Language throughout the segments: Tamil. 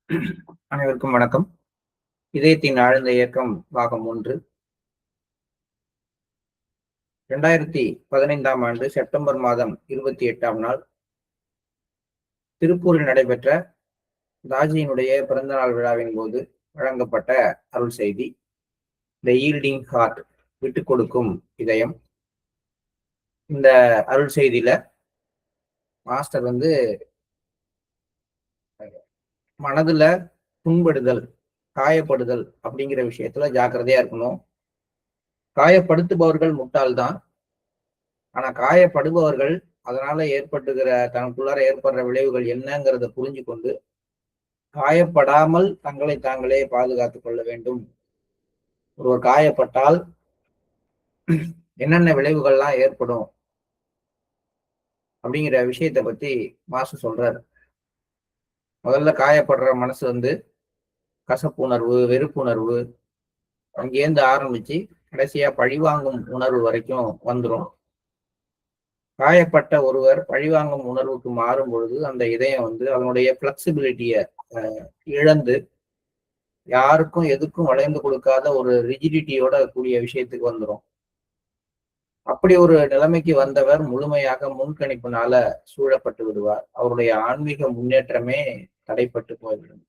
அனைவருக்கும் வணக்கம். இதயத்தின் ஆழ்ந்த இயக்கம் பாகம் 1. 2015ஆம் ஆண்டு செப்டம்பர் மாதம் 28ஆம் நாள் திருப்பூரில் நடைபெற்ற தாஜியினுடைய பிறந்தநாள் விழாவின் போது வழங்கப்பட்ட அருள் செய்தி த ஈல்டிங் ஹார்ட், விட்டு கொடுக்கும் இதயம். இந்த அருள் செய்தியில மாஸ்டர் மனதுல புண்படுதல், காயப்படுதல் அப்படிங்கிற விஷயத்துல ஜாக்கிரதையா இருக்கணும். காயப்படுத்துபவர்கள் முட்டாள்தான். ஆனா காயப்படுபவர்கள் அதனால ஏற்பட்டுகிற தனக்குள்ளார ஏற்படுற விளைவுகள் என்னங்கிறத புரிஞ்சு கொண்டு காயப்படாமல் தங்களை தாங்களே பாதுகாத்துக் கொள்ள வேண்டும். ஒருவர் காயப்பட்டால் என்னென்ன விளைவுகள்லாம் ஏற்படும் அப்படிங்கிற விஷயத்தை பத்தி மாசு சொல்றாரு. முதல்ல காயப்படுற மனசு கசப்புணர்வு, வெறுப்புணர்வு, அங்கேருந்து ஆரம்பிச்சு கடைசியா பழிவாங்கும் உணர்வு வரைக்கும் வந்துடும். காயப்பட்ட ஒருவர் பழிவாங்கும் உணர்வுக்கு மாறும் பொழுது அந்த இதயம் அதனுடைய பிளெக்சிபிலிட்டிய இழந்து யாருக்கும் எதுக்கும் வளைந்து கொடுக்காத ஒரு ரிஜிடிட்டியோட கூடிய விஷயத்துக்கு வந்துடும். அப்படி ஒரு நிலைமைக்கு வந்தவர் முழுமையாக முன்கணிப்புனால சூழப்பட்டு விடுவார். அவருடைய ஆன்மீக முன்னேற்றமே தடைப்பட்டு போய்விடும்.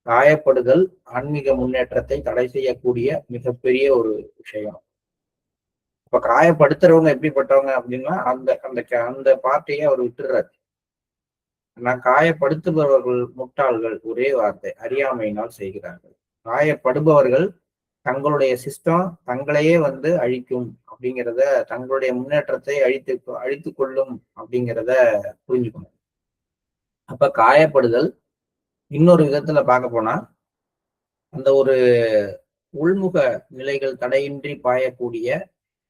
காயப்படுதல் ஆன்மீக முன்னேற்றத்தை தடை செய்யக்கூடிய மிகப்பெரிய ஒரு விஷயம். இப்ப காயப்படுத்துறவங்க எப்படிப்பட்டவங்க அப்படின்னா அந்த அந்த அந்த பார்ட்டியை அவர் விட்டுறாரு. நான் காயப்படுத்துபவர்கள் முட்டாள்கள், ஒரே வார்த்தை, அறியாமையினால் செய்கிறார்கள். காயப்படுபவர்கள் தங்களுடைய சிஸ்டம் தங்களையே அழிக்கும் அப்படிங்கிறத, தங்களுடைய முன்னேற்றத்தை அழித்து கொள்ளும் அப்படிங்கிறத புரிஞ்சுக்கணும். அப்ப காயப்படுதல் இன்னொரு விதத்துல பார்க்க போனா அந்த ஒரு உள்முக நிலைகள் தடையின்றி பாயக்கூடிய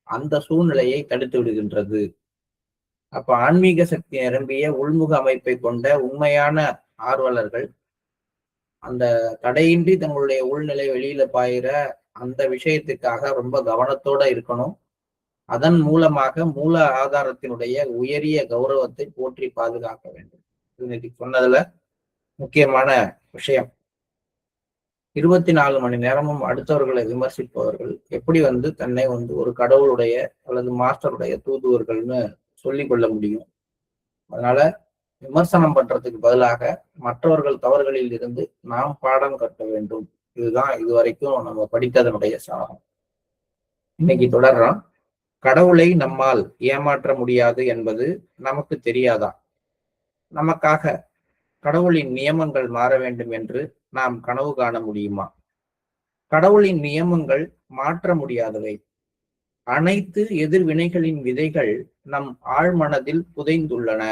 அந்த சூழ்நிலையை தடுத்து விடுகின்றது. அப்ப ஆன்மீக சக்தி நிரம்பிய உள்முக அமைப்பை கொண்ட உண்மையான ஆர்வலர்கள் அந்த தடையின்றி தங்களுடைய உள்நிலை வெளியில பாயிற அந்த விஷயத்துக்காக ரொம்ப கவனத்தோட இருக்கணும். அதன் மூலமாக மூல ஆதாரத்தினுடைய உயரிய கௌரவத்தை போற்றி பாதுகாக்க வேண்டும். இன்னைக்கு சொன்னதுல முக்கியமான விஷயம். 24 மணி நேரமும் அடுத்தவர்களை விமர்சிப்பவர்கள் எப்படி தன்னை ஒரு கடவுளுடைய அல்லது மாஸ்டருடைய தூதுவர்கள்னு சொல்லிக் கொள்ள முடியும். அதனால விமர்சனம் பண்றதுக்கு பதிலாக மற்றவர்கள் தவறுகளில் இருந்து நாம் பாடம் கற்க வேண்டும். இதுதான் இதுவரைக்கும் நம்ம படித்ததனுடைய சாகம். இன்னைக்கு தொடர்றோம். கடவுளை நம்மால் ஏமாற்ற முடியாது என்பது நமக்கு தெரியாதா? நமக்காக கடவுளின் நியமங்கள் மாற வேண்டும் என்று நாம் கனவு காண முடியுமா? கடவுளின் நியமங்கள் மாற்ற முடியாதவை. அனைத்து எதிர்வினைகளின் விதைகள் நம் ஆழ்மனதில் புதைந்துள்ளன.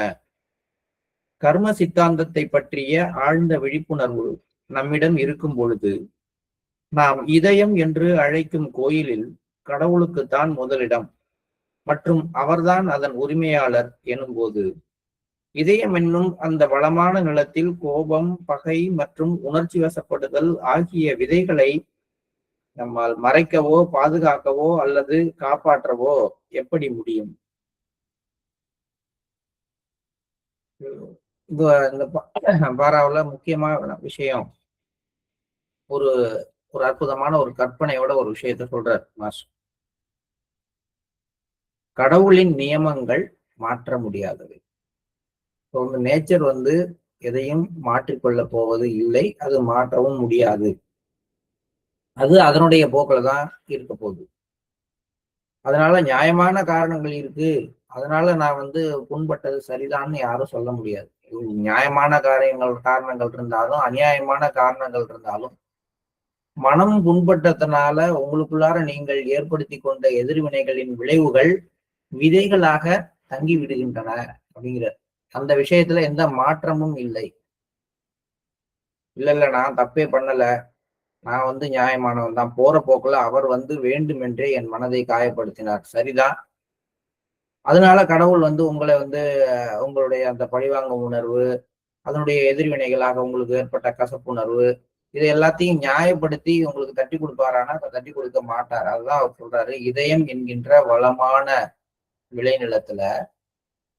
கர்ம சித்தாந்தத்தை பற்றிய ஆழ்ந்த விழிப்புணர்வு நம்மிடம் இருக்கும் பொழுது நாம் இதயம் என்று அழைக்கும் கோயிலில் கடவுளுக்குத்தான் முதலிடம் மற்றும் அவர்தான் அதன் உரிமையாளர் எனும் போது இதயம் என்னும் அந்த வளமான நிலத்தில் கோபம், பகை மற்றும் உணர்ச்சி வசப்படுதல் ஆகிய விதைகளை நம்மால் மறைக்கவோ பாதுகாக்கவோ அல்லது காப்பாற்றவோ எப்படி முடியும்? இந்த பாராவுல முக்கியமான விஷயம், ஒரு ஒரு அற்புதமான ஒரு கற்பனையோட ஒரு விஷயத்த சொல்றார் மாஸ்டர். கடவுளின் நியமங்கள் மாற்ற முடியாதவை. நேச்சர் எதையும் மாற்றிக்கொள்ள போவது இல்லை, அது மாற்றவும் முடியாது. அது அதனுடைய போக்கில் தான் இருக்க போகுது. அதனால நியாயமான காரணங்கள் இருக்கு, அதனால நான் புண்பட்டது சரிதான்னு யாரும் சொல்ல முடியாது. நியாயமான காரணங்கள் இருந்தாலும் அநியாயமான காரணங்கள் இருந்தாலும் மனம் புண்பட்டதனால உங்களுக்குள்ளார நீங்கள் ஏற்படுத்தி கொண்ட எதிர்வினைகளின் விளைவுகள் விதைகளாக தங்கி விடுகின்றன அப்படிங்கிற அந்த விஷயத்துல எந்த மாற்றமும் இல்லை. இல்ல நான் தப்பே பண்ணல, நான் நியாயமானவன் தான், போற போக்குல அவர் வேண்டுமென்றே என் மனதை காயப்படுத்தினார், சரிதான். அதனால கடவுள் உங்களை உங்களுடைய அந்த பழிவாங்கும் உணர்வு, அதனுடைய எதிர்வினைகளாக உங்களுக்கு ஏற்பட்ட கசப்புணர்வு, இதை எல்லாத்தையும் நியாயப்படுத்தி உங்களுக்கு தட்டி கொடுப்பாரானா தட்டி கொடுக்க மாட்டார். அதுதான் அவர் சொல்றாரு, இதயம் என்கின்ற வளமான விளைநிலத்துல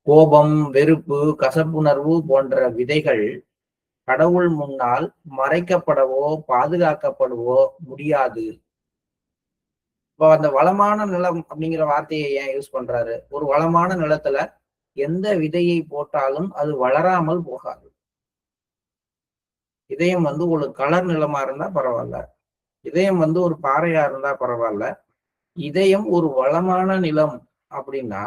கோபம், வெறுப்பு, கசப்புணர்வு போன்ற விதைகள் கடவுள் முன்னால் மறைக்கப்படவோ பாதுகாக்கப்படவோ முடியாது. இப்போ அந்த வளமான நிலம் அப்படிங்கிற வார்த்தையை ஏன் யூஸ் பண்றாரு? ஒரு வளமான நிலத்துல எந்த விதையை போட்டாலும் அது வளராமல் போகாது. இதயம் ஒரு கலர் நிலமா இருந்தா பரவாயில்ல, இதயம் ஒரு பாறையா இருந்தா பரவாயில்ல, இதயம் ஒரு வளமான நிலம் அப்படின்னா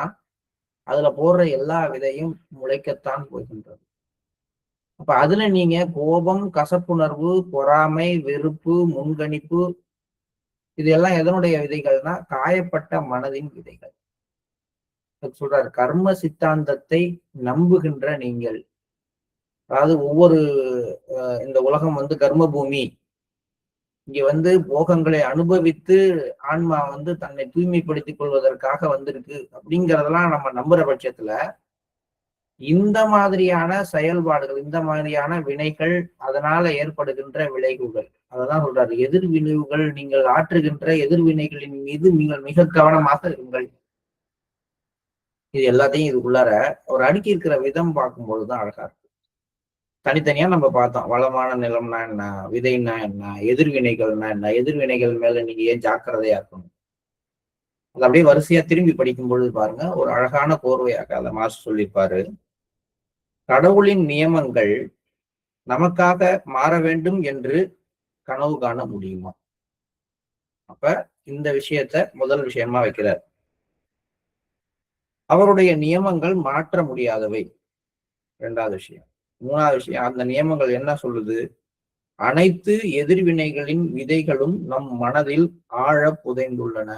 அதுல போடுற எல்லா விதையும் முளைக்கத்தான் போகின்றது. அப்ப அதுல நீங்க கோபம், கசப்புணர்வு, பொறாமை, வெறுப்பு, முன்கணிப்பு, இது எல்லாம் எதனுடைய விதைகள்னா காயப்பட்ட மனதின் விதைகள். சொல்றாரு, கர்ம சித்தாந்தத்தை நம்புகின்ற நீங்கள், அதாவது ஒவ்வொரு இந்த உலகம் கர்ம பூமி, இங்க போகங்களை அனுபவித்து ஆன்மா தன்னை தூய்மைப்படுத்திக் கொள்வதற்காக வந்திருக்கு அப்படிங்கறதெல்லாம் நம்ம நம்புற பட்சத்துல இந்த மாதிரியான செயல்பாடுகள், இந்த மாதிரியான வினைகள், அதனால ஏற்படுகின்ற விளைவுகள், அததான் சொல்றாரு, எதிர்விளைவுகள், நீங்கள் ஆற்றுகின்ற எதிர்வினைகளின் மீது நீங்கள் மிக கவனமாக இருங்கள். இது எல்லாத்தையும் இதுக்குள்ளார ஒரு அடுக்கி இருக்கிற விதம் பார்க்கும்போதுதான் அழகா இருக்கு. தனித்தனியா நம்ம பார்த்தோம், வளமான நிலம்னா என்ன, விதைன்னா என்ன, எதிர்வினைகள்னா என்ன, எதிர்வினைகள் மேல நீங்க ஏன் ஜாக்கிரதையா இருக்கணும், அது அப்படியே வரிசையா திரும்பி படிக்கும் பொழுது பாருங்க, ஒரு அழகான கோர்வையாக அதை மாஸ்டர் சொல்லியிருப்பாரு. கடவுளின் நியமங்கள் நமக்காக மாற வேண்டும் என்று கனவு காண முடியுமா? அப்ப இந்த விஷயத்த முதல் விஷயமா வைக்கிறார். அவருடைய நியமங்கள் மாற்ற முடியாதவை, இரண்டாவது விஷயம். மூணாவது விஷயம், அந்த நியமங்கள் என்ன சொல்லுது? அனைத்து எதிர்வினைகளின் விதைகளும் நம் மனதில் ஆழ புதைந்துள்ளன.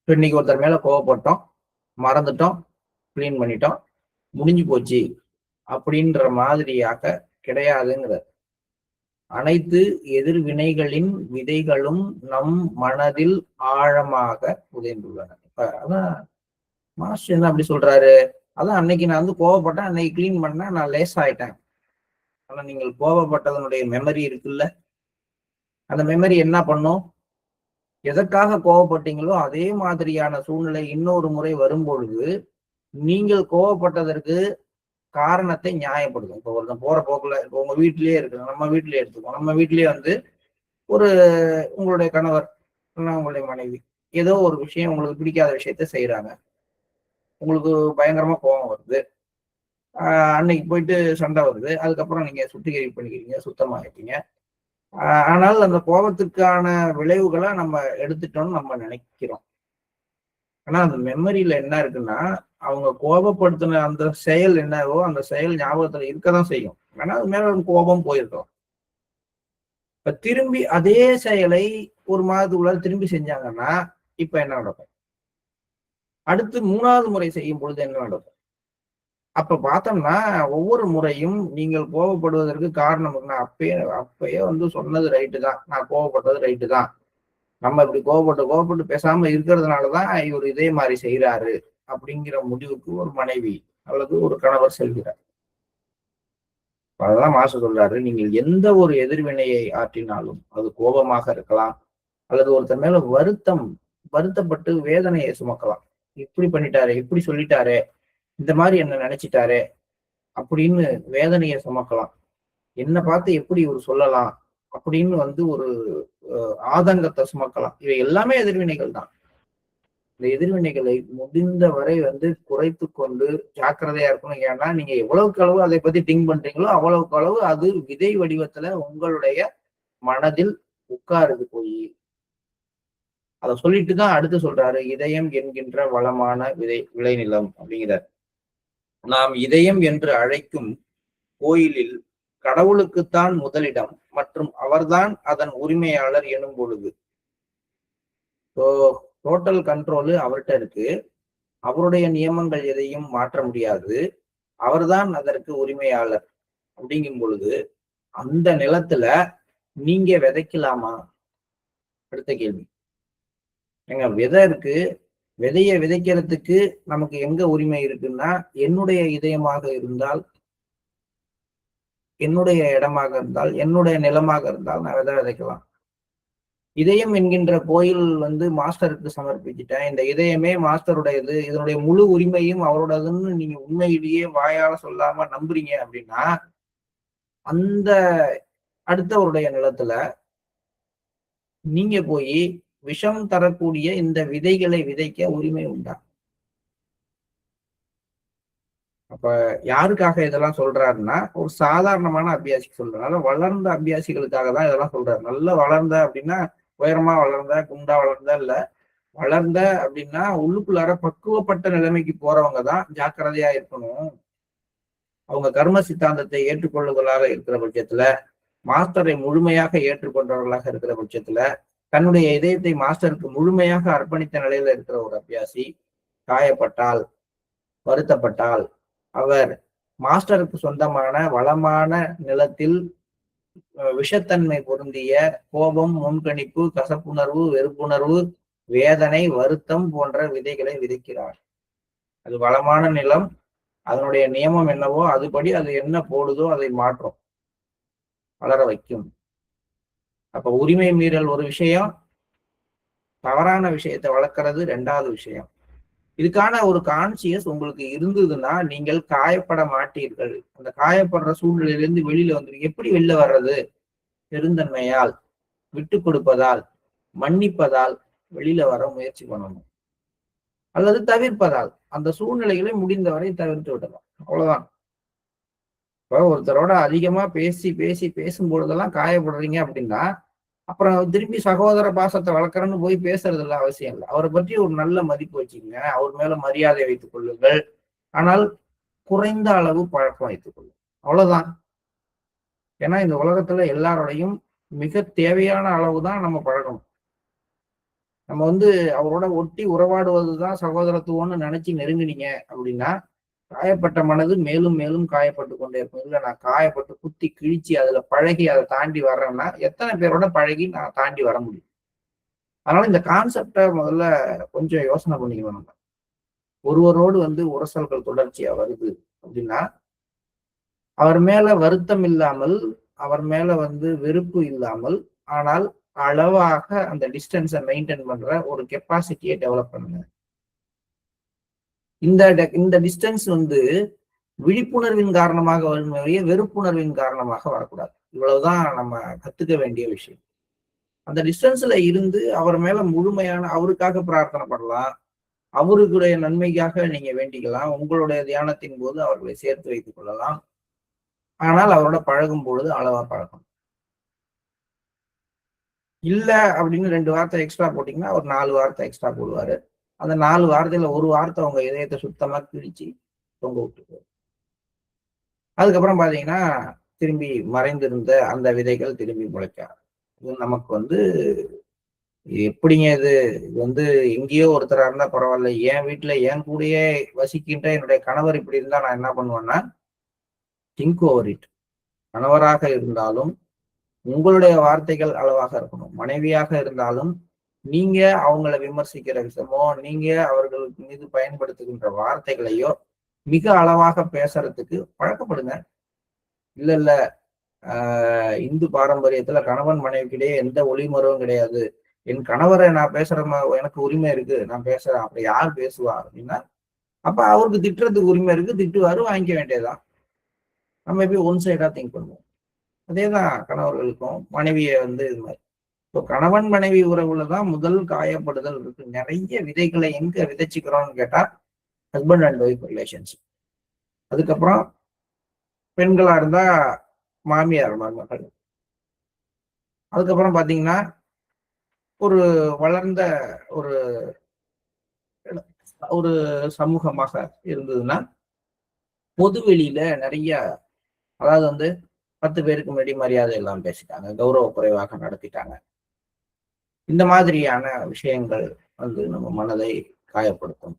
இன்னைக்கு ஒருத்தர் மேல கோவப்பட்டோம், மறந்துட்டோம், கிளீன் பண்ணிட்டோம், முடிஞ்சு போச்சு அப்படின்ற மாதிரியாக கிடையாதுங்கிற. அனைத்து எதிர்வினைகளின் விதைகளும் நம் மனதில் ஆழமாக புதைந்துள்ளன. அதான் மாஸ்டர் என்ன அப்படி சொல்றாரு? அதான் அன்னைக்கு நான் கோவப்பட்டேன், அன்னைக்கு கிளீன் பண்ணேன், நான் லேஸ் ஆயிட்டேன். ஆனா நீங்கள் கோவப்பட்டதனுடைய மெமரி இருக்குல்ல, அந்த மெமரி என்ன பண்ணும்? எதற்காக கோவப்பட்டீங்களோ அதே மாதிரியான சூழ்நிலை இன்னொரு முறை வரும்பொழுது நீங்கள் கோவப்பட்டதற்கு காரணத்தை நியாயப்படுத்தும். இப்போ ஒருத்தன் போற போக்குல, இப்போ உங்க வீட்டிலேயே இருக்கு, நம்ம வீட்டிலேயே எடுத்துக்கோம், நம்ம வீட்டிலேயே ஒரு உங்களுடைய கணவர், உங்களுடைய மனைவி ஏதோ ஒரு விஷயம், உங்களுக்கு பிடிக்காத விஷயத்த செய்யறாங்க, உங்களுக்கு பயங்கரமா கோபம் வருது, அன்னைக்கு போயிட்டு சண்டை வருது, அதுக்கப்புறம் நீங்க சுத்திகரிப்பு பண்ணிக்கிறீங்க, சுத்தமாகிட்டீங்க. ஆனால் அந்த கோபத்துக்கான விளைவுகளை நம்ம எடுத்துட்டோம்னு நம்ம நினைக்கிறோம். ஆனா அந்த மெமரியில என்ன இருக்குன்னா, அவங்க கோபப்படுத்தின அந்த செயல் என்னவோ அந்த செயல் ஞாபகத்துல இருக்கதான் செய்யும். ஆனா அது மேல கோபம் போயிருக்கோம். இப்ப திரும்பி அதே செயலை ஒரு மாதத்துக்குள்ள திரும்பி செஞ்சாங்கன்னா இப்ப என்ன நடக்கும்? அடுத்து 3வது முறை செய்யும் பொழுது என்ன நடக்கும்? அப்ப பார்த்தோம்னா ஒவ்வொரு முறையும் நீங்கள் கோபப்படுவதற்கு காரணம், நான் அப்பயே சொன்னது ரைட்டு தான், நான் கோபப்பட்டது ரைட்டு தான், நம்ம இப்படி கோபப்பட்டு பேசாம இருக்கிறதுனாலதான் இவர் இதே மாதிரி செய்யறாரு அப்படிங்கிற முடிவுக்கு ஒரு மனைவி அல்லது ஒரு கணவர் செல்கிறார். அதெல்லாம் மாஸ்டர் சொல்றாரு, நீங்கள் எந்த ஒரு எதிர்வினையை ஆற்றினாலும் அது கோபமாக இருக்கலாம், அல்லது ஒருத்தர் மேல வருத்தப்பட்டு வேதனையை சுமக்கலாம். இப்படி பண்ணிட்டாரே, இப்படி சொல்லிட்டாரே, இந்த மாதிரி என்ன நினைச்சிட்டாரே அப்படின்னு வேதனையை சுமக்கலாம். என்னை பார்த்து எப்படி இவர் சொல்லலாம் அப்படின்னு ஒரு ஆதங்கத்தை சுமக்கலாம். இவை எல்லாமே எதிர்வினைகள் தான். இந்த எதிர்வினைகளை முடிந்த வரை குறைத்து கொண்டு ஜாக்கிரதையா இருக்கணும். ஏன்னா நீங்க எவ்வளவுக்கு அளவு அதை பத்தி திங்க் பண்றீங்களோ அவ்வளவுக்கு அளவு அது விதை வடிவத்துல உங்களுடைய மனதில் உட்காருது போய். அதை சொல்லிட்டு தான் அடுத்து சொல்றாரு, இதயம் என்கின்ற வளமான விளைநிலம் அப்படிங்கிறார். நாம் இதயம் என்று அழைக்கும் கோயிலில் கடவுளுக்குத்தான் முதலிடம் மற்றும் அவர்தான் அதன் உரிமையாளர் எனும் பொழுது டோட்டல் கண்ட்ரோலு அவர்கிட்ட இருக்கு, அவருடைய நியமங்கள் எதையும் மாற்ற முடியாது, அவர்தான் அதற்கு உரிமையாளர் அப்படிங்கும் பொழுது அந்த நிலத்துல நீங்க விதைக்கலாமா? அடுத்த கேள்வி. எங்க விதை இருக்கு, விதைய விதைக்கிறதுக்கு நமக்கு எங்க உரிமை இருக்குன்னா, என்னுடைய இதயமாக இருந்தால், என்னுடைய இடமாக இருந்தால், என்னுடைய நிலமாக இருந்தால் நான் விதை விதைக்கலாம். இதயம் என்கின்ற கோயில் மாஸ்டருக்கு சமர்ப்பிச்சுட்டேன், இந்த இதயமே மாஸ்டருடையது, இதனுடைய முழு உரிமையும் அவரோடதுன்னு நீங்க உண்மையிலேயே வாயால சொல்லாம நம்புறீங்க அப்படின்னா அந்த அடுத்தவருடைய நிலத்துல நீங்க போய் விஷம் தரக்கூடிய இந்த விதைகளை விதைக்க உரிமை உண்டா? அப்ப யாருக்காக இதெல்லாம் சொல்றாருன்னா, ஒரு சாதாரணமான அபியாசிக்கு சொல்றாரு. வளர்ந்த அபியாசிகளுக்காக தான் இதெல்லாம் சொல்றாரு. நல்ல வளர்ந்த அப்படின்னா உயரமா வளர்ந்த, குண்டா வளர்ந்த இல்ல. வளர்ந்த அப்படின்னா உள்ளுக்குள்ளார பக்குவப்பட்ட நிலைமைக்கு போறவங்க தான் ஜாக்கிரதையா இருக்கணும். அவங்க கர்ம சித்தாந்தத்தை ஏற்றுக்கொள்ளுதலாக இருக்கிற பட்சத்துல, மாஸ்டரை முழுமையாக ஏற்றுக்கொண்டவர்களாக இருக்கிற பட்சத்துல, தன்னுடைய இதயத்தை மாஸ்டருக்கு முழுமையாக அர்ப்பணித்த நிலையில இருக்கிற ஒரு அபியாசி காயப்பட்டால், வருத்தப்பட்டால், அவர் மாஸ்டருக்கு சொந்தமான வளமான நிலத்தில் விஷத்தன்மை பொருந்திய கோபம், முன்கணிப்பு, கசப்புணர்வு, வெறுப்புணர்வு, வேதனை, வருத்தம் போன்ற விதைகளை விதைக்கிறார். அது வளமான நிலம். அதனுடைய நியமம் என்னவோ அதுபடி அது என்ன போடுதோ அதை மாற்றும், வளர வைக்கும். அப்ப உரிமை மீறல் ஒரு விஷயம், தவறான விஷயத்தை வளர்க்கறது ரெண்டாவது விஷயம். இதுக்கான ஒரு கான்சியஸ் உங்களுக்கு இருந்ததுன்னா நீங்கள் காயப்பட மாட்டீர்கள். அந்த காயப்படுற சூழ்நிலையிலிருந்து வெளியில வந்துருங்க. எப்படி வெளில வர்றது? பெருந்தன்மையால், விட்டு கொடுப்பதால், மன்னிப்பதால் வெளியில வர முயற்சி பண்ணணும். அல்லது தவிர்ப்பதால், அந்த சூழ்நிலைகளை முடிந்தவரை தவிர்த்து விடலாம். அவ்வளவுதான். இப்போ ஒருத்தரோட அதிகமா பேசி பேசி பேசும் பொழுதெல்லாம் காயப்படுறீங்க அப்படின்னா, அப்புறம் திருப்பி சகோதர பாசத்தை வளர்க்கறன்னு போய் பேசுறது இல்லை, அவசியம் இல்லை. அவரை பற்றி ஒரு நல்ல மதிப்பு வச்சுக்கங்க, அவர் மேல மரியாதை வைத்துக் கொள்ளுங்கள். ஆனால் குறைந்த அளவு பழக்கம் வைத்துக் கொள்ளுங்கள். அவ்வளவுதான். ஏன்னா இந்த உலகத்துல எல்லாரோடையும் மிக தேவையான அளவு தான் நம்ம பழகணும். நம்ம அவரோட ஒட்டி உறவாடுவதுதான் சகோதரத்துவம்னு நினைச்சு நெருங்கினீங்க அப்படின்னா, காயப்பட்ட மனது மேலும் மேலும் காயப்பட்டு கொண்டே இருக்கும். இல்ல நான் காயப்பட்டு குத்தி கிழிச்சு அதுல பழகி அதை தாண்டி வர்றேன்னா எத்தனை பேரோட பழகி நான் தாண்டி வர முடியும்? அதனால இந்த கான்செப்டை முதல்ல கொஞ்சம் யோசனை பண்ணிக்கணும். நம்ம ஒருவரோடு உரசல்கள் தொடர்ச்சியா வருது அப்படின்னா, அவர் மேல வருத்தம் இல்லாமல், அவர் மேல வெறுப்பு இல்லாமல், ஆனால் அளவாக அந்த டிஸ்டன்ஸை மெயின்டைன் பண்ற ஒரு கெப்பாசிட்டியை டெவலப் பண்ணுங்க. இந்த டிஸ்டன்ஸ் விழிப்புணர்வின் காரணமாக வருமே, வெறுப்புணர்வின் காரணமாக வரக்கூடாது. இவ்வளவுதான் நம்ம கத்துக்க வேண்டிய விஷயம். அந்த டிஸ்டன்ஸ்ல இருந்து அவர் மேல முழுமையான அவருக்காக பிரார்த்தனை பண்ணலாம், அவருக்குடைய நன்மைக்காக நீங்க வேண்டிக்கலாம், உங்களுடைய தியானத்தின் போது அவர்களை சேர்த்து வைத்துக் கொள்ளலாம். ஆனால் அவரோட பழகும் பொழுது அளவா பழகும். இல்ல அப்படின்னு 2 வார்த்தை எக்ஸ்ட்ரா போட்டீங்கன்னா அவர் 4 வார்த்தை எக்ஸ்ட்ரா போடுவாரு. அந்த 4 வார்த்தையில ஒரு வார்த்தை உங்க இதயத்தை சுத்தமா கிழிச்சு தொங்க விட்டுருவாரு. அதுக்கப்புறம் பாத்தீங்கன்னா திரும்பி மறைந்திருந்த அந்த விதைகள் திரும்பி முளைக்க. இது நமக்கு எப்படிங்க இது எங்கேயோ ஒருத்தரா இருந்தா பரவாயில்ல, என் வீட்டுல என் கூடயே வசிக்கின்ற என்னுடைய கணவர் இப்படி இருந்தா நான் என்ன பண்ணுவேன்னா, திங்க் ஓவர் இட். கணவராக இருந்தாலும் உங்களுடைய வார்த்தைகள் அளவாக இருக்கணும். மனைவியாக இருந்தாலும் நீங்க அவங்கள விமர்சிக்கிற விஷயமோ, நீங்க அவர்கள் மீது பயன்படுத்துகின்ற வார்த்தைகளையோ மிக அளவாக பேசுறதுக்கு பழக்கப்படுங்க. இல்ல இந்து பாரம்பரியத்துல கணவன் மனைவிக்கிடையே எந்த ஒளிமரவும் கிடையாது. என் கணவரை நான் பேசுற எனக்கு உரிமை இருக்கு, நான் பேசுறேன். அப்படி யார் பேசுவா அப்படின்னா, அப்ப அவருக்கு திட்டுறதுக்கு உரிமை இருக்கு, திட்டுவாரு, வாங்கிக்க வேண்டியதுதான். நம்ம எப்படி ஒன் சைடா திங்க் பண்ணுவோம். அதேதான் கணவர்களுக்கும் மனைவியை இது மாதிரி. இப்போ கணவன் மனைவி உறவுலதான் முதல் காயப்படுதல் இருக்கு. நிறைய விதைகளை எங்க விதைச்சுக்கிறோம்னு கேட்டா ஹஸ்பண்ட் அண்ட் ஒய்ஃப் ரிலேஷன்ஷிப். அதுக்கப்புறம் பெண்களா இருந்தா மாமியார் மருமகள். அதுக்கப்புறம் பாத்தீங்கன்னா ஒரு வளர்ந்த ஒரு ஒரு சமூகமாக இருந்ததுன்னா பொது வெளியில நிறைய, அதாவது 10 பேருக்கு முன்னாடி மரியாதை எல்லாம் பேசிட்டாங்க, கௌரவ குறைவாக நடத்திட்டாங்க. இந்த மாதிரியான விஷயங்கள் நம்ம மனதை காயப்படுத்தும்.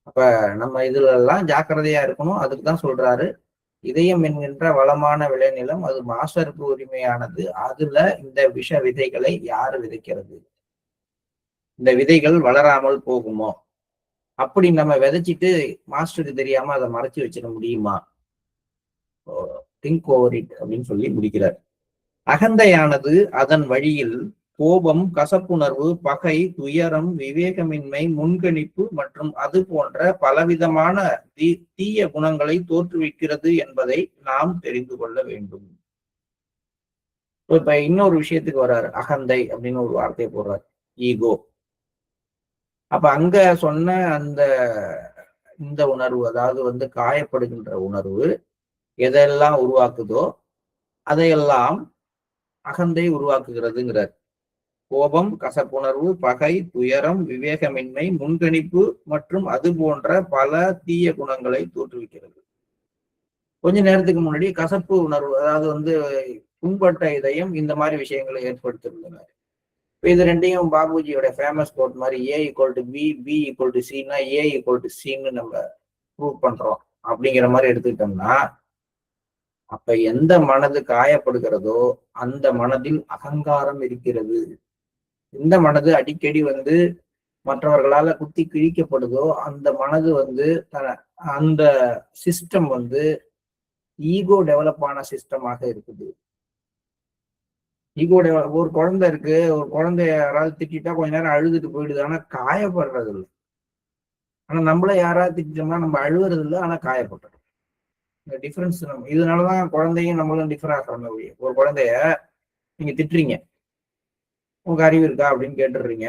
அப்ப நம்ம இதுல எல்லாம் ஜாக்கிரதையா இருக்கணும். அதுக்கு தான் சொல்றாரு, இதயம் என்கின்ற வளமான விளைநிலம் அது மாஸ்டருக்கு உரிமையானது. அதுல இந்த விஷ விதைகளை யாரு விதைக்கிறது? இந்த விதைகள் வளராமல் போகுமோ? அப்படி நம்ம விதைச்சிட்டு மாஸ்டருக்கு தெரியாம அதை மறைச்சு வச்சிட முடியுமா? திங்க் ஓவர் இட் அப்படின்னு சொல்லி முடிக்கிறார். அகந்தையானது அதன் வழியில் கோபம், கசப்புணர்வு, பகை, துயரம், விவேகமின்மை, முன்கணிப்பு மற்றும் அது போன்ற பலவிதமான தீய குணங்களை தோற்றுவிக்கிறது என்பதை நாம் தெரிந்து கொள்ள வேண்டும். இப்ப இன்னொரு விஷயத்துக்கு வர்றாரு, அகந்தை அப்படின்னு ஒரு வார்த்தையை போடுறாரு, ஈகோ. அப்ப அங்க சொன்ன இந்த உணர்வு, அதாவது காயப்படுகின்ற உணர்வு எதெல்லாம் உருவாக்குதோ அதையெல்லாம் அகந்தை உருவாக்குகிறதுங்கிறார். கோபம், கசப்புணர்வு, பகை, துயரம், விவேகமின்மை, முன்கணிப்பு மற்றும் அது போன்ற பல தீய குணங்களை தோற்றுவிக்கிறது. கொஞ்ச நேரத்துக்கு முன்னாடி கசப்பு உணர்வு, அதாவது புண்பட்ட இதயம் இந்த மாதிரி விஷயங்களை ஏற்படுத்திருந்தனர். இது ரெண்டையும் பாபுஜியோட ஃபேமஸ் கோட் மாதிரி A=B, B=C A=Cன்னு நம்ம ப்ரூவ் பண்றோம் அப்படிங்கிற மாதிரி எடுத்துக்கிட்டோம்னா, அப்ப எந்த மனது காயப்படுகிறதோ அந்த மனதில் அகங்காரம் இருக்கிறது. எந்த மனது அடிக்கடி மற்றவர்களால குத்தி கிழிக்கப்படுதோ அந்த மனது அந்த சிஸ்டம் ஈகோ டெவலப் ஆன சிஸ்டமாக இருக்குது. ஈகோ டெவலப், ஒரு குழந்தை இருக்கு, ஒரு குழந்தைய யாராவது திட்டா கொஞ்ச நேரம் அழுதுட்டு போயிடுது, ஆனா காயப்படுறது இல்லை. ஆனா நம்மள யாராவது திட்டோம்னா நம்ம அழுவுறது இல்லை, ஆனா காயப்படுறது. இந்த டிஃபரன்ஸ் இதனாலதான் குழந்தையும் நம்மளும் டிஃபர் ஆகிறோம். ஒரு குழந்தைய நீங்க திட்டுறீங்க, உங்க அறிவு இருக்கா அப்படின்னு கேட்டுடுறீங்க,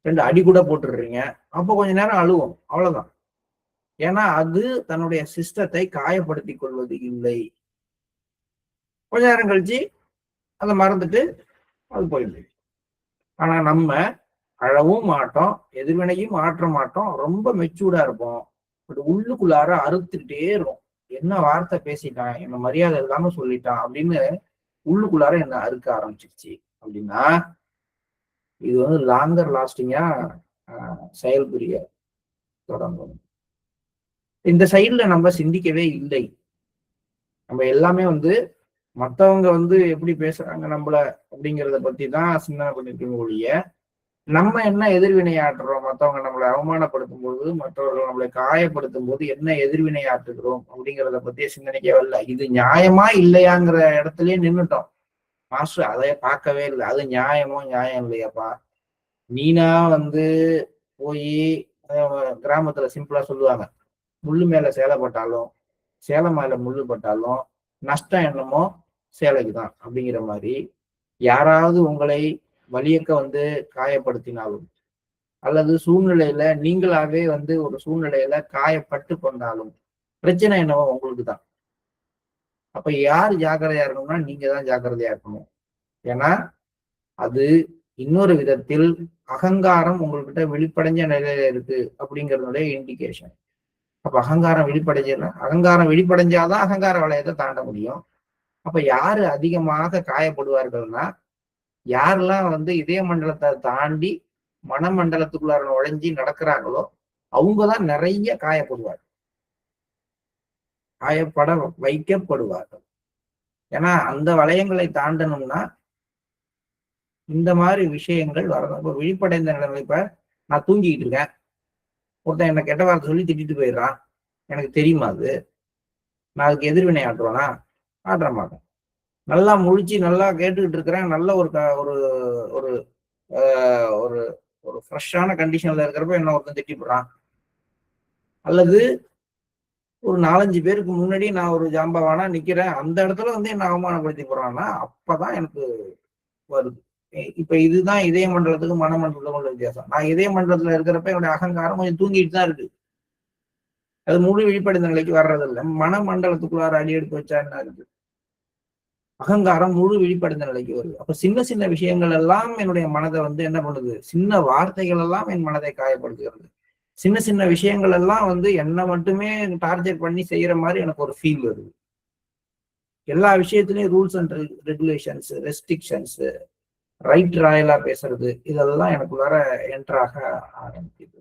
2 அடி கூட போட்டுடுறீங்க, அப்போ கொஞ்ச நேரம் அழுவோம், அவ்வளவுதான். ஏன்னா அது தன்னுடைய சிஸ்டத்தை காயப்படுத்தி கொள்வது இல்லை. கொஞ்ச நேரம் கழிச்சு அதை மறந்துட்டு அது போயிடுது. ஆனா நம்ம அழவும் மாட்டோம், எதிர்வினையும் மாற்ற மாட்டோம், ரொம்ப மெச்சூர்டா இருப்போம். பட் உள்ளுக்குள்ளார அறுத்துக்கிட்டே இருக்கும். என்ன வார்த்தை பேசிட்டான், என்ன மரியாதை இல்லாம சொல்லிட்டான் அப்படின்னு உள்ளுக்குள்ளார என்ன அறுக்க ஆரம்பிச்சிருச்சு அப்படின்னா, இது லாங்கர் லாஸ்டிங்கா செயல்புரிய தொடங்கும். இந்த சைட்ல நம்ம சிந்திக்கவே இல்லை. நம்ம எல்லாமே மத்தவங்க எப்படி பேசுறாங்க நம்மள அப்படிங்கிறத பத்தி தான் சிந்தனை பண்ணிருக்கோம் ஒழிய, நம்ம என்ன எதிர்வினையாற்றுறோம், மற்றவங்க நம்மளை அவமானப்படுத்தும் போது, மற்றவர்கள் நம்மளை காயப்படுத்தும் போது என்ன எதிர்வினையாற்றுகிறோம் அப்படிங்கிறத பத்தியே சிந்தனைக்கே வரல. இது நியாயமா இல்லையாங்கிற இடத்துலயே நின்றுட்டோம். மாஸ்டர் அதை பார்க்கவே இல்லை. அது நியாயமோ நியாயம் இல்லையாப்பா, நீனா போய் கிராமத்துல சிம்பிளா சொல்லுவாங்க, முள்ளு மேல சேலை பட்டாலும் சேலை மேல முள்ளு பட்டாலும் நஷ்டம் என்னமோ சேலைக்கு தான் அப்படிங்கிற மாதிரி, யாராவது உங்களை வலியக்க காயப்படுத்தினாலும் அல்லது சூழ்நிலையில நீங்களாவே ஒரு சூழ்நிலையில காயப்பட்டு கொண்டாலும் பிரச்சனை என்னவோ உங்களுக்கு தான். அப்ப யார் ஜாக்கிரதையா இருக்கணும்னா நீங்க தான் ஜாக்கிரதையா இருக்கணும். ஏன்னா அது இன்னொரு விதத்தில் அகங்காரம் உங்கள்கிட்ட வெளிப்படைஞ்ச நிலையில இருக்கு அப்படிங்கிறதுடைய இண்டிகேஷன். அப்ப அகங்காரம் வெளிப்படைஞ்சாதான் அகங்கார வளையத்தை தாண்ட முடியும். அப்ப யாரு அதிகமாக காயப்படுவார்கள்னா, யாரெல்லாம் இதய மண்டலத்தை தாண்டி மனமண்டலத்துக்குள்ளார நுழைஞ்சி நடக்கிறாங்களோ அவங்கதான் நிறைய காயப்படுவார்கள், காயப்பட வைக்கப்படுவார்கள். ஏன்னா அந்த வளையங்களை தாண்டணும்னா இந்த மாதிரி விஷயங்கள் வரணும். இப்ப விழிப்படைந்த நிலைமை, இப்ப நான் தூங்கிக்கிட்டு இருக்கேன், ஒருத்தன் என்ன கெட்ட வார்த்தை சொல்லி திட்டிட்டு போயிடுறான், எனக்கு தெரியுமா அது? நான் அதுக்கு எதிர்வினை ஆட்டுவேனா? ஆட்டுற மாட்டேன். நல்லா முழிச்சு நல்லா கேட்டுக்கிட்டு இருக்கிறேன், நல்ல ஒரு ஒரு ஒரு ஒரு ஃப்ரெஷ்ஷான கண்டிஷன்ல இருக்கிறப்ப என்ன ஒருத்தன் திட்டி போடுறான், அல்லது ஒரு 4-5 பேருக்கு முன்னாடி நான் ஒரு ஜாம்பவானா நிக்கிறேன், அந்த இடத்துல என்ன அவமானப்படுத்தி போடுறான்னா அப்பதான் எனக்கு வருது. இப்ப இதுதான் இதய மண்டலத்துக்கும் மனமண்டலத்துக்கும் உள்ள வித்தியாசம். நான் இதய மண்டலத்துல இருக்கிறப்ப என்னுடைய அகங்காரம் கொஞ்சம் தூங்கிட்டு தான் இருக்கு, அது முழு விழிப்படைந்த நிலைக்கு வர்றது இல்லை. மனமண்டலத்துக்குள்ளார அடி எடுத்து வச்சா என்ன இருக்கு, அகங்காரம் முழு விழிப்படைந்த நிலைக்கு வருது. அப்ப சின்ன சின்ன விஷயங்கள் எல்லாம் என்னுடைய மனதை என்ன பண்ணுது, சின்ன வார்த்தைகள் எல்லாம் என் மனதை காயப்படுத்துகிறது. சின்ன சின்ன விஷயங்கள் எல்லாம் என்ன மட்டுமே டார்கெட் பண்ணி செய்யற மாதிரி எனக்கு ஒரு ஃபீல் வருது. எல்லா விஷயத்திலயும் rules and regulations, restrictions, right ராயலா பேசுறது, இதெல்லாம் எனக்குள்ளார என்டராக ஆரம்பிக்குது.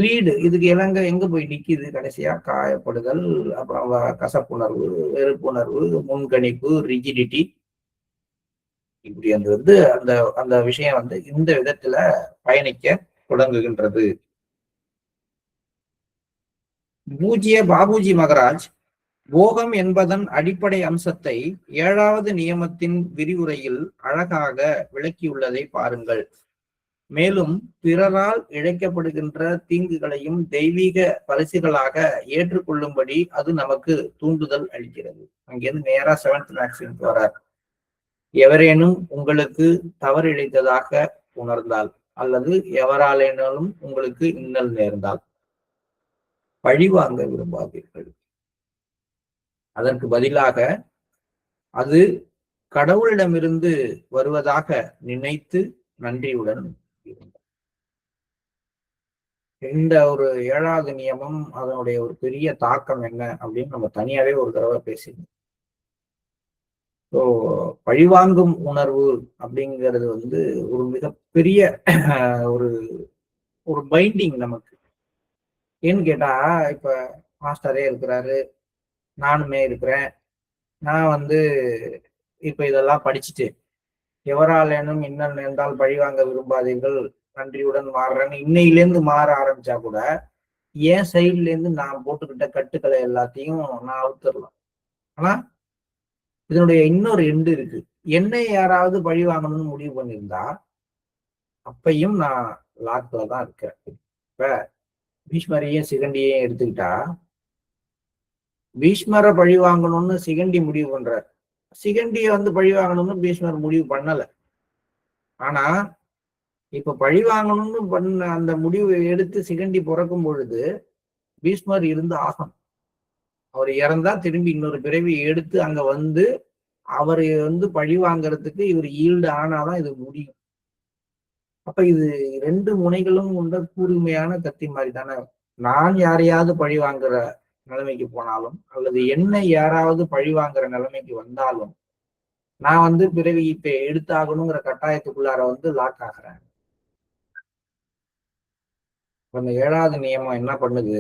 லீடு இதுக்கு எங்க போய் நிக்குது, கடைசியா காயப்படுதல், அப்புறம் கசப்புணர்வு, வெறுப்புணர்வு, முன்கணிப்பு, ரிஜிடிட்டி, இப்படி அந்த அந்த விஷயம் இந்த விதத்துல பயணிக்க தொடங்குகின்றது. பாபுஜி மகராஜ் போகம் என்பதன் அடிப்படை அம்சத்தை 7வது நியமத்தின் விரிவுரையில் அழகாக விளக்கியுள்ளதை பாருங்கள். மேலும் பிறரால் இழைக்கப்படுகின்ற தீங்குகளையும் தெய்வீக பரிசுகளாக ஏற்றுக்கொள்ளும்படி அது நமக்கு தூண்டுதல் அளிக்கிறது. அங்கிருந்து நேரா 7th மேக்ஸிமுக்கு வரார். எவரேனும் உங்களுக்கு தவறு இழைத்ததாக உணர்ந்தால் அல்லது எவராலேனாலும் உங்களுக்கு இன்னல் நேர்ந்தால் பழிவாங்க விரும்பாதீர்கள். அதற்கு பதிலாக அது கடவுளிடமிருந்து வருவதாக நினைத்து நன்றியுடன் இருங்கள். இந்த ஒரு 7வது நியமம் அதனுடைய ஒரு பெரிய தாக்கம் என்ன அப்படின்னு நம்ம தனியாவே ஒரு தடவை பேசினோம். ஸோ பழிவாங்கும் உணர்வு அப்படிங்கிறது வந்து ஒரு மிகப்பெரிய ஒரு ஒரு பைண்டிங் நமக்கு. ஏன்னு கேட்டா, இப்ப மாஸ்டரே இருக்கிறாரு, நானுமே இருக்கிறேன். நான் வந்து இப்ப இதெல்லாம் படிச்சுட்டு எவராலேனும் இன்னல் நேர்ந்தால் பழிவாங்க விரும்பாதீர்கள், நன்றியுடன் மாறுறேன்னு இன்னையிலேருந்து மாற ஆரம்பிச்சா கூட என் சைட்ல இருந்து நான் போட்டுக்கிட்ட கட்டுக்களை எல்லாத்தையும் நான் அவுத்துடலாம். ஆனா இதனுடைய இன்னொரு எண்டு இருக்கு. என்னை யாராவது பழி வாங்கணும்னு முடிவு பண்ணியிருந்தா அப்பையும் நான் லாக்ல தான் இருக்கேன். இப்ப பீஷ்மரையும் சிகண்டியையும் எடுத்துக்கிட்டா, பீஷ்மரை பழி வாங்கணும்னு சிகண்டி முடிவு பண்றார். சிகண்டியை வந்து பழி வாங்கணும்னு பீஷ்மர் முடிவு பண்ணல. ஆனா இப்ப பழி வாங்கணும்னு பண்ண அந்த முடிவு எடுத்து சிகண்டி பிறக்கும் பொழுது பீஷ்மர் இருந்து ஆகணும். அவர் இறந்தா திரும்பி இன்னொரு பிறவி எடுத்து அங்க வந்து அவர் வந்து பழி வாங்கறதுக்கு இவர் ஈல்டு ஆனாதான் இது முடியும். அப்ப இது 2 முனைகளும் கொண்ட கூர்மையான கத்தி மாதிரி தானே. நான் யாரையாவது பழி வாங்குற நிலைமைக்கு போனாலும் அல்லது என்னை யாராவது பழி வாங்குற நிலைமைக்கு வந்தாலும் நான் வந்து பிறவி இப்ப எடுத்தாகணுங்கிற கட்டாயத்துக்குள்ளார வந்து லாக் ஆகிறேன். அந்த 7வது நியமம் என்ன பண்ணுது,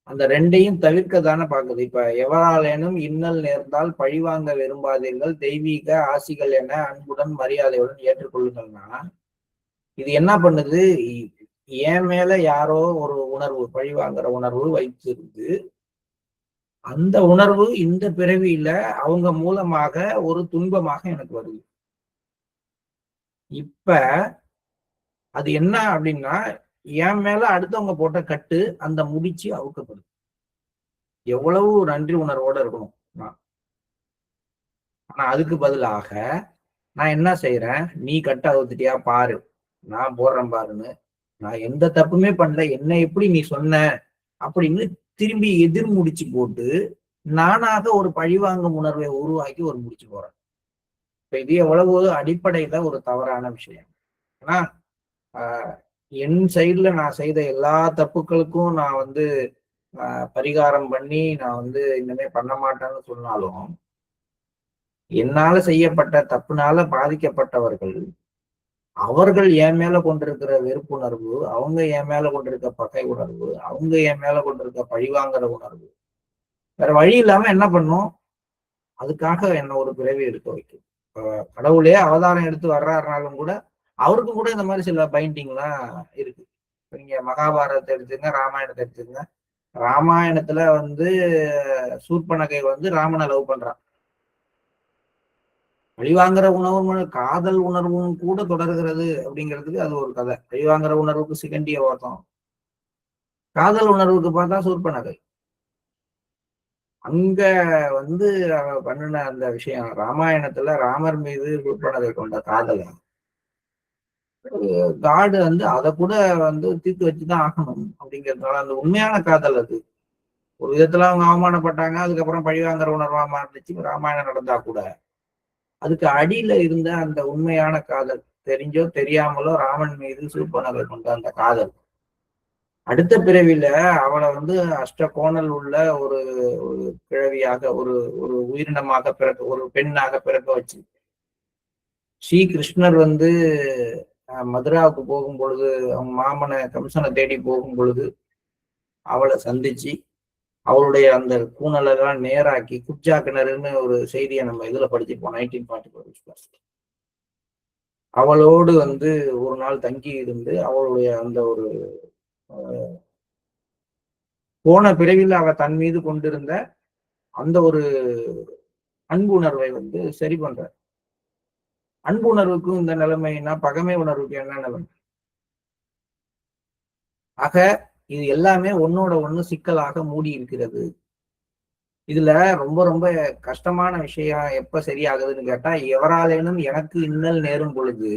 அந்த 2ஐயும் தவிர்க்க தானே பாக்குது. இப்ப எவராலேனும் இன்னல் நேர்ந்தால் பழிவாங்க விரும்பாதீர்கள், தெய்வீக ஆசிகள் என அன்புடன் மரியாதையுடன் ஏற்றுக்கொள்ளுங்கள்னா இது என்ன பண்ணுது, என் மேல யாரோ ஒரு உணர்வு, பழிவாங்கிற உணர்வு வைத்திருந்து அந்த உணர்வு இந்த பிறவியில அவங்க மூலமாக ஒரு துன்பமாக எனக்கு வருது. இப்ப அது என்ன அப்படின்னா, என் மேல அடுத்தவங்க போட்ட கட்டு அந்த முடிச்சு அவுக்கப்படுது. எவ்வளவு நன்றி உணர்வோட இருக்கணும் நான். ஆனா அதுக்கு பதிலாக நான் என்ன செய்யறேன், நீ கட்ட அவுத்துட்டியா பாரு, நான் போடுறேன் பாருன்னு, நான் எந்த தப்புமே பண்ணல, என்ன எப்படி நீ சொன்ன அப்படின்னு திரும்பி எதிர் முடிச்சு போட்டு நானாக ஒரு பழிவாங்கும் உணர்வை உருவாக்கி ஒரு முடிச்சு போறேன். இப்ப இது எவ்வளவு அடிப்படையில ஒரு தவறான விஷயம். ஆனா என் சைட்ல நான் செய்த எல்லா தப்புக்களுக்கும் நான் வந்து பரிகாரம் பண்ணி நான் வந்து இனிமே பண்ண மாட்டேன்னு சொன்னாலும் என்னால செய்யப்பட்ட தப்புனால பாதிக்கப்பட்டவர்கள் அவர்கள் என் மேல கொண்டிருக்கிற வெறுப்புணர்வு, அவங்க என் மேல கொண்டிருக்க பகை உணர்வு, அவங்க என் மேல கொண்டிருக்க பழிவாங்கிற உணர்வு வேற வழி இல்லாம என்ன பண்ணும், அதுக்காக என்ன ஒரு பிறவி எடுக்க வைக்கும். கடவுளே அவதாரம் எடுத்து வர்றாருனாலும் கூட அவருக்கும் கூட இந்த மாதிரி சில பைண்டிங்லாம் இருக்கு. நீங்க மகாபாரதத்தை எடுத்துங்க, ராமாயணத்தை எடுத்துங்க. ராமாயணத்துல வந்து சூர்பனகை வந்து ராமனை லவ் பண்றான். பழிவாங்கிற உணர்வு காதல் உணர்வும் கூட தொடர்கிறது அப்படிங்கிறதுக்கு அது ஒரு கதை. பழிவாங்கிற உணர்வுக்கு சிகண்டிய ஓட்டம், காதல் உணர்வுக்கு பார்த்தா சூர்பனகை. அங்க வந்து அவ பண்ணின அந்த விஷயம் ராமாயணத்துல ராமர் மீது சூர்பனகை கொண்ட காதல் காடு வந்து அதை கூட வந்து தீர்த்து வச்சுதான் ஆகணும் அப்படிங்கிறதுனால அந்த உண்மையான காதல் அது. ஒரு விதத்துல அவங்க அவமானப்பட்டாங்க, அதுக்கப்புறம் பழிவாங்கிற உணர்வா மாறிச்சு ராமாயணம் நடந்தா கூட அதுக்கு அடியில இருந்த அந்த உண்மையான காதல், தெரிஞ்சோ தெரியாமலோ ராமன் மீது சூர்பனகை கொண்ட அந்த காதல் அடுத்த பிறவில அவளை வந்து அஷ்ட கோணல் உள்ள ஒரு ஒரு கிழவியாக ஒரு ஒரு உயிரினமாக பிறக்க, ஒரு பெண்ணாக பிறக்க வச்சு ஸ்ரீ கிருஷ்ணர் வந்து மதுராவுக்கு போகும் பொழுது அவங்க மாமனை கம்சனை தேடி போகும் பொழுது அவளை சந்திச்சு அவளுடைய அந்த கூணலெல்லாம் நேராக்கி குப்ஜா கிணறுன்னு ஒரு செய்தியை நம்ம இதுல படிச்சிருப்போம் 1944. அவளோடு வந்து ஒரு நாள் தங்கி இருந்து அவளுடைய அந்த ஒரு போன பிறவியில் அவ தன் மீது கொண்டிருந்த அந்த ஒரு அன்பு உணர்வை வந்து சரி பண்ற. அன்பு உணர்வுக்கும் இந்த நிலைமைனா பகமை உணர்வுக்கு என்ன நிலைமை? ஆக இது எல்லாமே ஒன்னோட ஒண்ணு சிக்கலாக மூடி இருக்கிறது. இதுல ரொம்ப ரொம்ப கஷ்டமான விஷயம் எப்ப சரியாகுதுன்னு கேட்டா, எவராலேனும் எனக்கு இன்னல் நேரும் பொழுது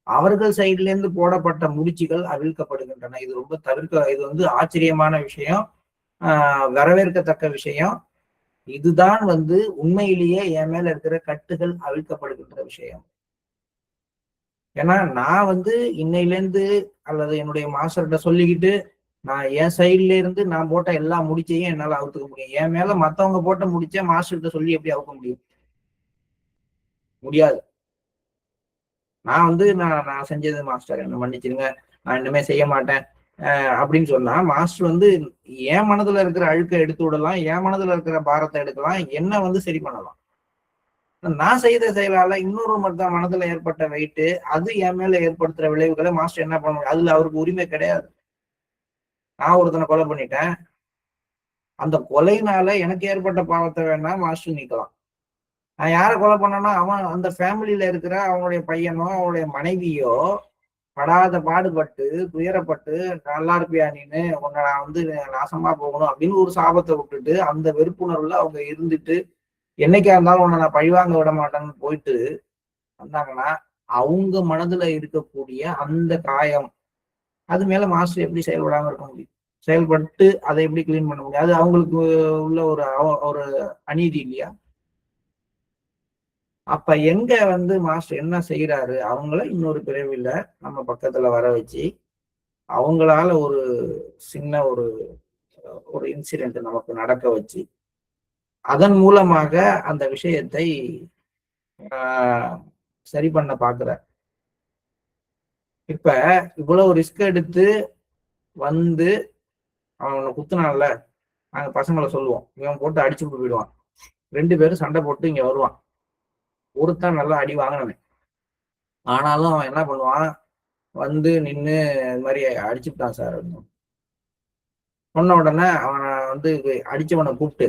அவர்கள் சைட்ல இருந்து போடப்பட்ட முடிச்சுகள் அவிழ்க்கப்படுகின்றன. இது ரொம்ப இது வந்து ஆச்சரியமான விஷயம், வரவேற்கத்தக்க விஷயம். இதுதான் வந்து உண்மையிலேயே என் மேல இருக்கிற கட்டுகள் அவிழ்க்கப்படுகின்ற விஷயம். ஏன்னா நான் வந்து இன்னையிலேருந்து அல்லது என்னுடைய மாஸ்டர்கிட்ட சொல்லிக்கிட்டு நான் என் சைட்ல இருந்து நான் போட்ட எல்லா முடிச்சையும் என்னால அவுத்துக்க முடியும். என் மேல மத்தவங்க போட்ட முடிச்ச மாஸ்டர்கிட்ட சொல்லி எப்படி அவுக்க முடியும்? முடியாது. நான் வந்து நான் செஞ்சது மாஸ்டர் என்ன மன்னிச்சிருங்க, நான் இனிமே செய்ய மாட்டேன் அப்படின்னு சொன்னா மாஸ்டர் வந்து என் மனதுல இருக்கிற அழுக்கை எடுத்து விடலாம், என் மனதுல இருக்கிற பாரத்தை எடுக்கலாம், என்ன வந்து சரி பண்ணலாம். நான் செய்த செயலால இன்னொரு மட்டும் மனதுல ஏற்பட்ட வெயிட்டு அது என் மேல ஏற்படுத்துற விளைவுகளை மாஸ்டர் என்ன பண்ண முடியும்? அதுல அவருக்கு உரிமை கிடையாது. நான் ஒருத்தனை கொலை பண்ணிட்டேன், அந்த கொலையினால எனக்கு ஏற்பட்ட பாவத்தை வேணா மாஸ்டர் நீக்கலாம். நான் யாரை கொலை பண்ணேன்னா அவன் அந்த ஃபேமிலியில இருக்கிற அவனுடைய பையனோ அவனுடைய மனைவியோ படாத பாடுபட்டு துயரப்பட்டு நல்லா இருப்பியா நீன்னு உன்னை நான் வந்து நாசமா போகணும் அப்படின்னு ஒரு சாபத்தை விட்டுட்டு அந்த வெறுப்புணர்வுல அவங்க இருந்துட்டு என்னைக்கா இருந்தாலும் உன்னை நான் பழிவாங்க விட மாட்டேன்னு போயிட்டு வந்தாங்கன்னா அவங்க மனதுல இருக்கக்கூடிய அந்த காயம் அது மேல மாஸ்டர் எப்படி செயல்படாம இருக்க முடியும்? செயல்பட்டு அதை எப்படி கிளீன் பண்ண முடியும்? அது அவங்களுக்கு உள்ள ஒரு அநீதி இல்லையா? அப்ப எங்க வந்து மாஸ்டர் என்ன செய்யறாரு? அவங்கள இன்னொரு பிறவில நம்ம பக்கத்துல வர வச்சு அவங்களால ஒரு சின்ன ஒரு ஒரு இன்சிடென்ட் நமக்கு நடக்க வச்சு அதன் மூலமாக அந்த விஷயத்தை சரி பண்ண பாக்குற. இப்ப இவ்வளவு ரிஸ்க் எடுத்து வந்து அவனை குத்துனான்ல, நாங்க பசங்களை சொல்லுவோம், இவன் போட்டு அடிச்சு விட்டு போயிடுவான். 2 பேரும் சண்டை போட்டு இங்க வருவான். ஒருத்தன் நல்லா அடி வாங்கினவன், ஆனாலும் அவன் என்ன பண்ணுவான், வந்து நின்று இது மாதிரி அடிச்சுட்டான் சார் அப்படின்னு சொன்ன உடனே அவனை வந்து அடிச்சவனை கூப்பிட்டு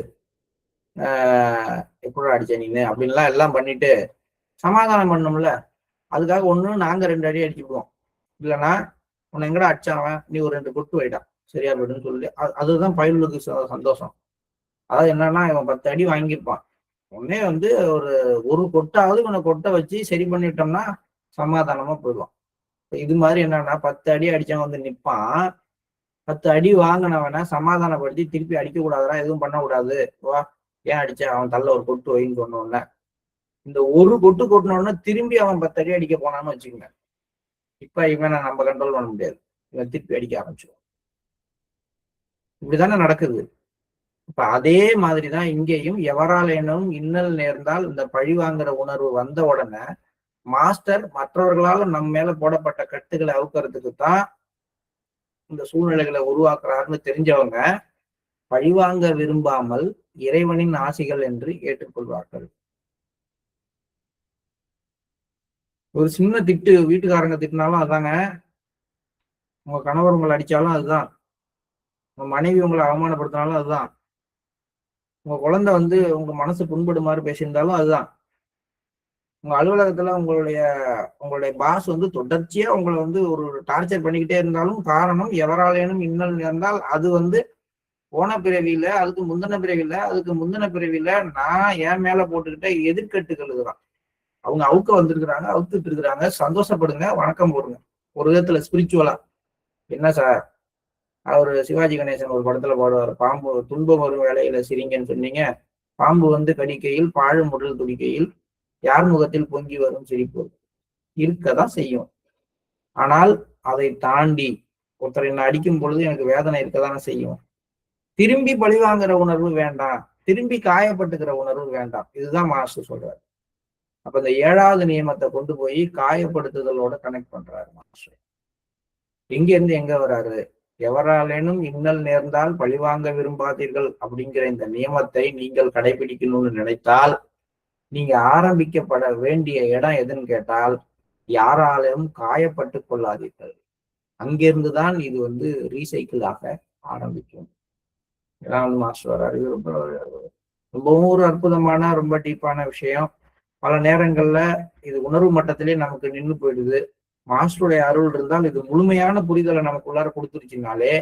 எப்படி அடிச்ச நீன்னு அப்படின்லாம் எல்லாம் பண்ணிட்டு சமாதானம் பண்ணோம்ல. அதுக்காக ஒண்ணு நாங்க 2 அடி அடிச்சுக்குவோம், இல்லைன்னா உன்னை எங்கடா அடிச்சாவன் நீ ஒரு 2 கொட்டு வைடா சரியா போயிடுன்னு சொல்லி அதுதான் பயனுக்கு சந்தோஷம். அதாவது என்னன்னா இவன் 10 அடி வாங்கியிருப்பான், உடனே வந்து ஒரு கொட்டாவது இவனை கொட்ட வச்சு சரி பண்ணிட்டோம்னா சமாதானமா போயிடுவான். இது மாதிரி என்னன்னா 10 அடி அடிச்சவன் வந்து நிப்பான், 10 அடி வாங்கினவன சமாதானப்படுத்தி திருப்பி அடிக்க கூடாதுடா எதுவும் பண்ணக்கூடாது வா ஏன் அடிச்ச அவன் தள்ள ஒரு கொட்டு வைன்னு சொன்னோடனே இந்த ஒரு கொட்டு கொட்டினோடனே திரும்பி அவன் 10 அடி அடிக்க போனான்னு வச்சுக்கோங்க, இப்ப இவனை நம்ம கண்ட்ரோல் பண்ண முடியாது, இவன் திருப்பி அடிக்க ஆரம்பிச்சிடும். இப்படிதானே நடக்குது. இப்ப அதே மாதிரிதான் இங்கேயும் எவராலேனும் இன்னல் நேர்ந்தால் இந்த பழி வாங்குற உணர்வு வந்த உடனே மாஸ்டர் மற்றவர்களால நம்ம மேல போடப்பட்ட கட்டுகளை அவுக்கிறதுக்கு தான் இந்த சூழ்நிலைகளை உருவாக்குறாருன்னு தெரிஞ்சவங்க பழிவாங்க விரும்பாமல் இறைவனின் ஆசிகள் என்று ஏற்றுக்கொள்வார்கள். ஒரு சின்ன திட்டு வீட்டுக்காரங்க திட்டினாலும் அதாங்க, உங்க கணவர் உங்களை அடிச்சாலும் அதுதான், உங்க மனைவி உங்களை அவமானப்படுத்தினாலும் அதுதான், உங்க குழந்தை வந்து உங்க மனசு புண்படுமாறு பேசியிருந்தாலும் அதுதான், உங்க அலுவலகத்துல உங்களுடைய பாஸ் வந்து தொடர்ச்சியா உங்களை வந்து ஒரு டார்ச்சர் பண்ணிக்கிட்டே இருந்தாலும் காரணம் எவராலேனும் இன்னல் நேர்ந்தால் அது வந்து போன பிறவியில அதுக்கு முந்தின பிறவியில நான் என் மேல போட்டுக்கிட்ட எதிர்கட்டுகள் இதுதான். அவங்க அவுக்க வந்திருக்கிறாங்க, அவுத்துட்டு இருக்கிறாங்க, சந்தோஷப்படுங்க, வணக்கம் போடுங்க. ஒரு விதத்துல ஸ்பிரிச்சுவலா என்ன சார், அவரு சிவாஜி கணேசன் ஒரு படத்துல பாடுவார், பாம்பு துன்பம் வரும் வேலையில சிரிங்கன்னு சொன்னீங்க, பாம்பு வந்து கடிக்கையில் பாழும் உடல் துடிக்கையில் யார் முகத்தில் பொங்கி வரும் சிரிப்பு இருக்கதான் செய்யும். ஆனால் அதை தாண்டி ஒருத்தர் என்ன அடிக்கும் பொழுது எனக்கு வேதனை இருக்கதானே செய்யும். திரும்பி பழிவாங்குற உணர்வு வேண்டாம், திரும்பி காயப்பட்டுக்கிற உணர்வு வேண்டாம். இதுதான் மாஸ்டர் சொல்றாரு. அப்ப இந்த 7வது நியமத்தை கொண்டு போய் காயப்படுத்துதலோட கனெக்ட் பண்றாரு மாஸ்டர். எங்க இருந்து எங்க வராரு? எவராலேனும் இன்னல் நேர்ந்தால் பழிவாங்க விரும்பாதீர்கள் அப்படிங்கிற இந்த நியமத்தை நீங்கள் கடைபிடிக்கணும்னு நினைத்தால் நீங்க ஆரம்பிக்கப்பட வேண்டிய இடம் எதுன்னு கேட்டால் யாராலும் காயப்பட்டு கொள்ளாதீர்கள். அங்கிருந்துதான் இது வந்து ரீசைக்கிள் ஆக ஆரம்பிக்கும். இதெல்லாம் வந்து மாஸ்டர் வர்றாரு. இது ரொம்பவும் ஒரு அற்புதமான ரொம்ப டீப்பான விஷயம். பல நேரங்கள்ல இது உணர்வு மட்டத்திலே நமக்கு நின்று போயிடுது. மாஸ்டருடைய அருள் இருந்தால் இது முழுமையான புரிதலை நமக்குள்ளார கொடுத்துருச்சுனாலே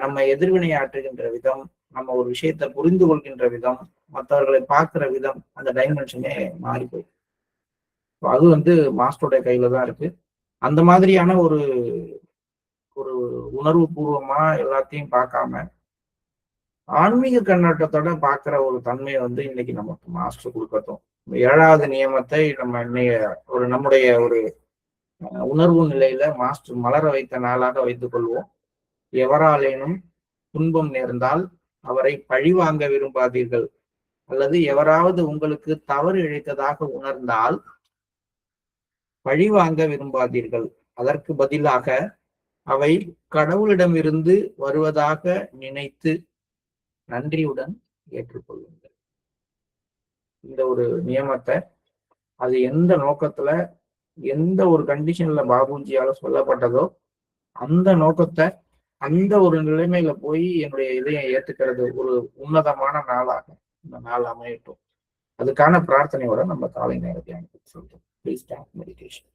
நம்ம எதிர்வினை ஆற்றுகின்ற விதம், நம்ம ஒரு விஷயத்தை புரிந்து கொள்கின்ற விதம், மற்றவர்களை பார்க்கிற விதம், அந்த டைமென்ஷனே மாறி போயிடும். அது வந்து மாஸ்டருடைய கையில தான் இருக்கு. அந்த மாதிரியான ஒரு ஒரு உணர்வு பூர்வமா எல்லாத்தையும் பார்க்காம ஆன்மீக கண்ணோட்டத்தோட பார்க்கிற ஒரு தன்மையை வந்து இன்னைக்கு நமக்கு மாஸ்டர் கொடுக்கட்டும். 7வது நியமத்தை நம்ம ஒரு நம்முடைய ஒரு உணர்வு நிலையில மாஸ்டர் மலர வைத்த நாளாக வைத்துக் கொள்வோம். எவராலேனும் துன்பம் நேர்ந்தால் அவரை பழிவாங்க விரும்பாதீர்கள், அல்லது எவராவது உங்களுக்கு தவறு இழைத்ததாக உணர்ந்தால் பழிவாங்க விரும்பாதீர்கள். அதற்கு பதிலாக அவை கடவுளிடமிருந்து வருவதாக நினைத்து நன்றியுடன் ஏற்றுக்கொள்ளுங்கள். இந்த ஒரு நியமத்தை அது எந்த நோக்கத்துல எந்த ஒரு கண்டிஷன்ல பாபுஜியால சொல்லப்பட்டதோ அந்த நோக்கத்தை அந்த ஒரு நிலைமையில போய் என்னுடைய இதயம் ஏத்துக்கிறது ஒரு உன்னதமான நாளாக இந்த நாள் அமையட்டும். அதுக்கான பிரார்த்தனையோட நம்ம காலை நேரத்தை சொல்றோம். Please start meditation.